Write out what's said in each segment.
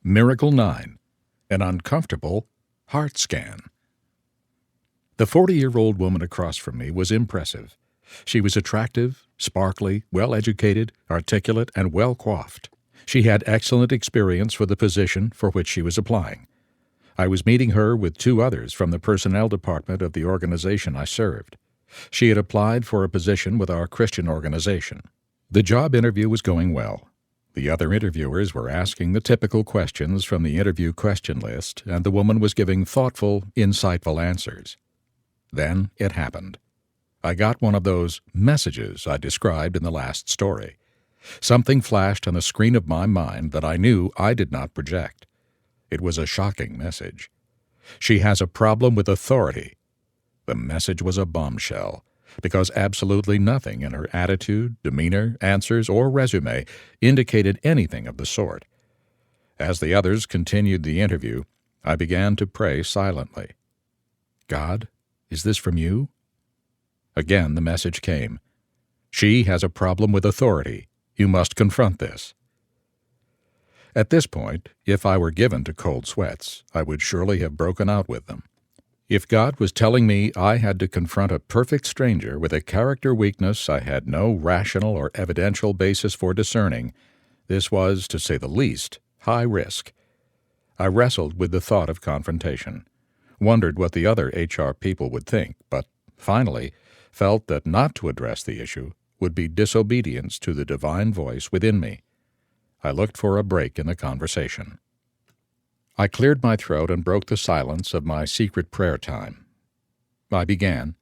Miracle 9. An Uncomfortable Heart Scan. The 40-year-old woman across from me was impressive. She was attractive, sparkly, well-educated, articulate, and well-coiffed. She had excellent experience for the position for which she was applying. I was meeting her with two others from the personnel department of the organization I served. She had applied for a position with our Christian organization. The job interview was going well. The other interviewers were asking the typical questions from the interview question list, and the woman was giving thoughtful, insightful answers. Then it happened. I got one of those messages I described in the last story. Something flashed on the screen of my mind that I knew I did not project. It was a shocking message. She has a problem with authority. The message was a bombshell, because absolutely nothing in her attitude, demeanor, answers, or resume indicated anything of the sort. As the others continued the interview, I began to pray silently. God, is this from you? Again the message came. She has a problem with authority. You must confront this. At this point, if I were given to cold sweats, I would surely have broken out with them. If God was telling me I had to confront a perfect stranger with a character weakness I had no rational or evidential basis for discerning, this was, to say the least, high risk. I wrestled with the thought of confrontation, wondered what the other HR people would think, but finally felt that not to address the issue would be disobedience to the divine voice within me. I looked for a break in the conversation. I cleared my throat and broke the silence of my secret prayer time. I began,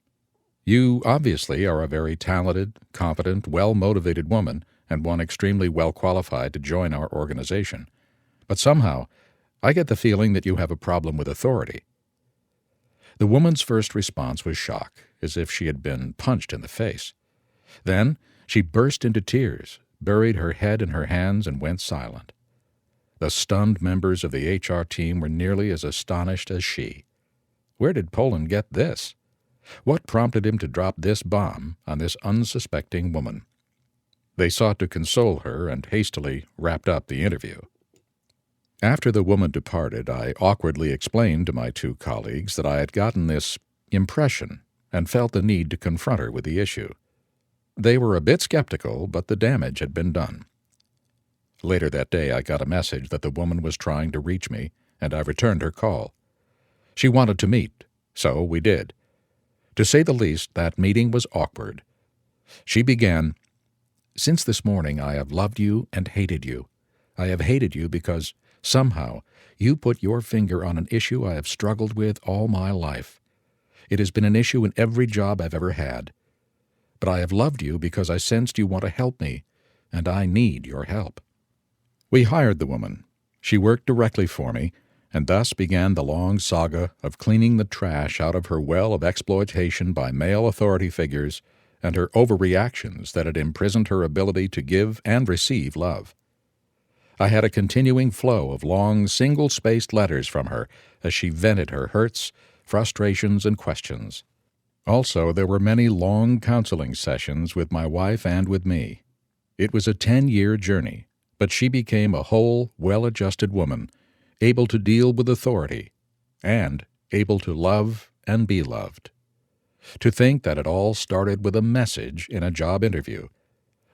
You obviously are a very talented, competent, well-motivated woman and one extremely well-qualified to join our organization. But somehow, I get the feeling that you have a problem with authority. The woman's first response was shock, as if she had been punched in the face. Then she burst into tears, buried her head in her hands, and went silent. The stunned members of the HR team were nearly as astonished as she. Where did Poland get this? What prompted him to drop this bomb on this unsuspecting woman? They sought to console her and hastily wrapped up the interview. After the woman departed, I awkwardly explained to my two colleagues that I had gotten this impression and felt the need to confront her with the issue. They were a bit skeptical, but the damage had been done. Later that day, I got a message that the woman was trying to reach me, and I returned her call. She wanted to meet, so we did. To say the least, that meeting was awkward. She began, Since this morning I have loved you and hated you. I have hated you because, somehow, you put your finger on an issue I have struggled with all my life. It has been an issue in every job I've ever had. But I have loved you because I sensed you want to help me, and I need your help. We hired the woman. She worked directly for me, and thus began the long saga of cleaning the trash out of her well of exploitation by male authority figures and her overreactions that had imprisoned her ability to give and receive love. I had a continuing flow of long, single-spaced letters from her as she vented her hurts, frustrations, and questions. Also, there were many long counseling sessions with my wife and with me. It was a 10-year journey, but she became a whole, well-adjusted woman, able to deal with authority, and able to love and be loved. To think that it all started with a message in a job interview,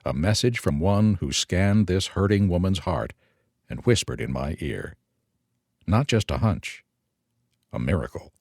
a message from one who scanned this hurting woman's heart and whispered in my ear. Not just a hunch, a miracle.